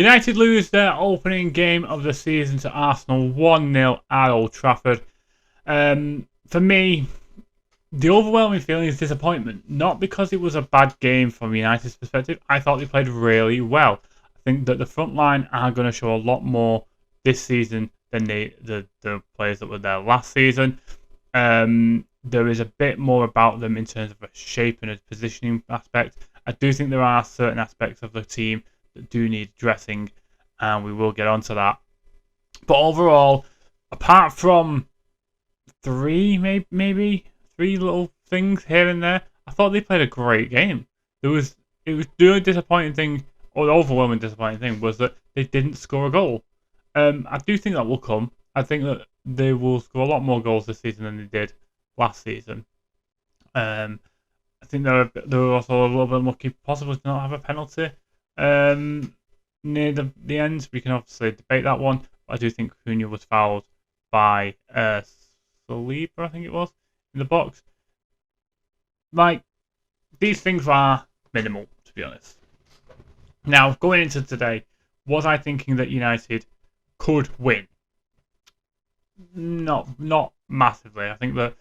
United lose their opening game of the season to Arsenal 1-0 at Old Trafford. For me, the overwhelming feeling is disappointment. Not because it was a bad game from United's perspective. I thought they played really well. I think that the front line are going to show a lot more this season than the players that were there last season. There is a bit more about them in terms of a shape and a positioning aspect. I do think there are certain aspects of the team that do need addressing, and we will get onto that. But overall, apart from maybe three little things here and there, I thought they played a great game. It was the only disappointing thing, or the overwhelming disappointing thing, was that they didn't score a goal. I do think that will come. I think that they will score a lot more goals this season than they did last season. I think they were also a little bit unlucky, possibly to not have a penalty near the end. We can obviously debate that one. But I do think Cunha was fouled by Saliba, I think it was, in the box. Like, these things are minimal, to be honest. Now, going into today, was I thinking that United could win? Not massively. I think that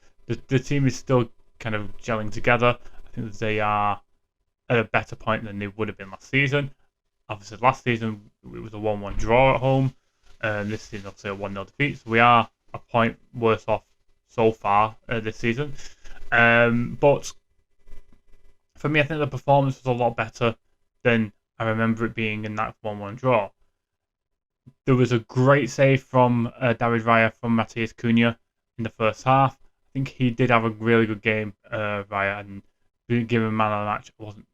the team is still kind of gelling together. I think that they are at a better point than they would have been last season. Obviously, last season it was a 1-1 draw at home. This season, obviously, a 1-0 defeat. So we are a point worse off so far this season. But for me, I think the performance was a lot better than I remember it being in that 1-1 draw. There was a great save from David Raya from Matheus Cunha in the first half. I think he did have a really good game, Raya, and being given man of the match, I wasn't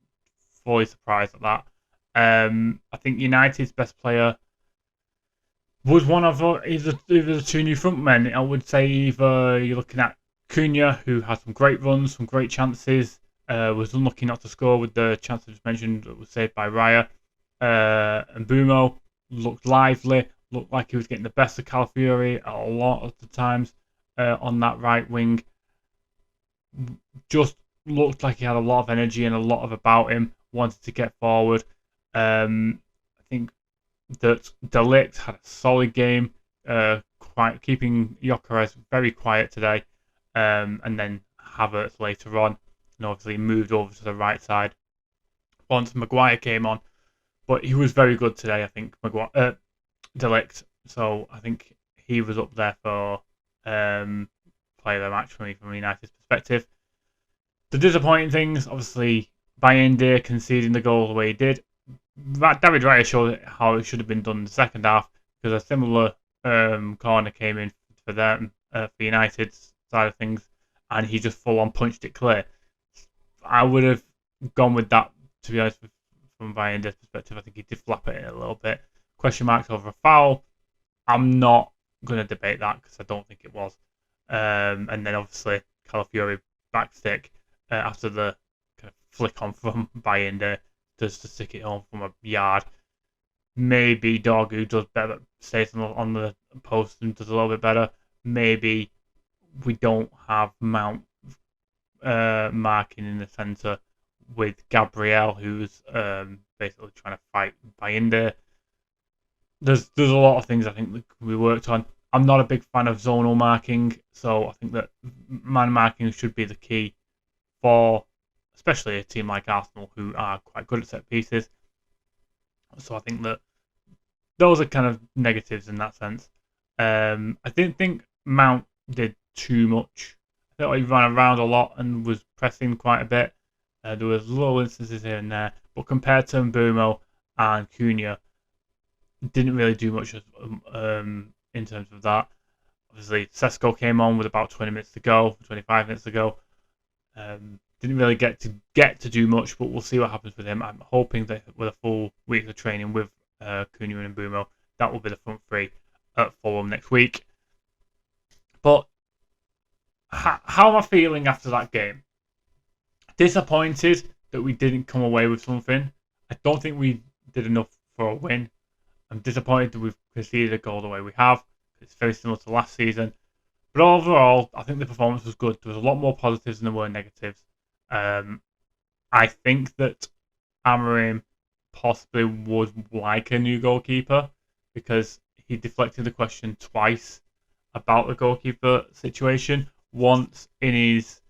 fully surprised at that. I think United's best player was one of either the two new front men. I would say either you're looking at Cunha, who had some great runs, some great chances, was unlucky not to score with the chance I just mentioned that was saved by Raya. And Bumo looked lively, looked like he was getting the best of Calafiori a lot of the times on that right wing. Just looked like he had a lot of energy and a lot of about him, wanted to get forward. I think that De Ligt had a solid game, keeping Gyökeres very quiet today, and then Havertz later on, and obviously moved over to the right side once Maguire came on. But he was very good today, I think, De Ligt. So I think he was up there for player of the match for me from United's perspective. The disappointing things, obviously, Bayende conceding the goal the way he did. David Raya showed how it should have been done in the second half, because a similar corner came in for them, for United's side of things, and he just full on punched it clear. I would have gone with that, to be honest, from Bayende's perspective. I think he did flap it a little bit. Question marks over a foul. I'm not going to debate that because I don't think it was. And then obviously Calafiori backstick after the kind of flick on from Bayende just to stick it home from a yard. Maybe Dorgu does better, stays on the post and does a little bit better. Maybe we don't have Mount marking in the centre with Gabriel, who's basically trying to fight Bayende. There's a lot of things I think that we worked on. I'm not a big fan of zonal marking, so I think that man marking should be the key for especially a team like Arsenal, who are quite good at set pieces. So I think that those are kind of negatives in that sense. I didn't think Mount did too much. I thought he ran around a lot and was pressing quite a bit. There was little instances here and there, but compared to Mbumo and Cunha, didn't really do much in terms of that. Obviously, Sesko came on with about 20 minutes to go, 25 minutes to go. Didn't really get to do much, but we'll see what happens with him. I'm hoping that with a full week of training with Cunha and Mbumo, that will be the front three at Fulham next week. But how am I feeling after that game? Disappointed that we didn't come away with something. I don't think we did enough for a win. I'm disappointed that we've conceded a goal the way we have. It's very similar to last season. But overall, I think the performance was good. There was a lot more positives than there were negatives. I think that Amorim possibly would like a new goalkeeper because he deflected the question twice about the goalkeeper situation. Once in his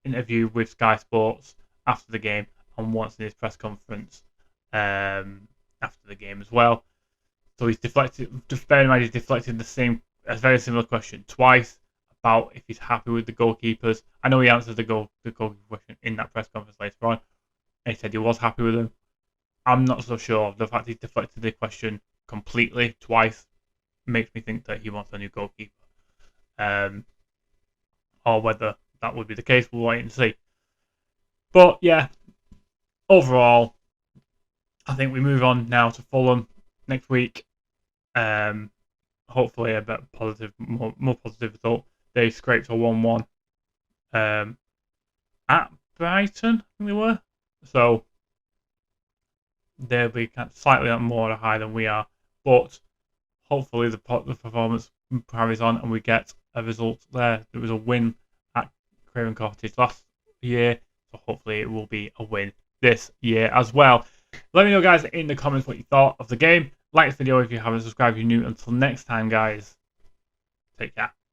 interview with Sky Sports after the game, and once in his press conference after the game as well. So he's deflected. Just bear in mind, he's deflected a very similar question twice about if he's happy with the goalkeepers. I know he answered the goalkeeper question in that press conference later on, and he said he was happy with them. I'm not so sure. The fact he's deflected the question completely twice makes me think that he wants a new goalkeeper. Or whether that would be the case, we'll wait and see. But yeah, overall, I think we move on now to Fulham next week. Hopefully a bit positive, more positive result. They scraped a 1-1 at Brighton, I think they were. So they'll be kind of slightly more high than we are, but hopefully the performance carries on and we get a result there. There was a win at Craven Cottage last year, so hopefully it will be a win this year as well. Let me know, guys, in the comments what you thought of the game. Like this video if you haven't subscribed if you're new. Until next time, guys, take care.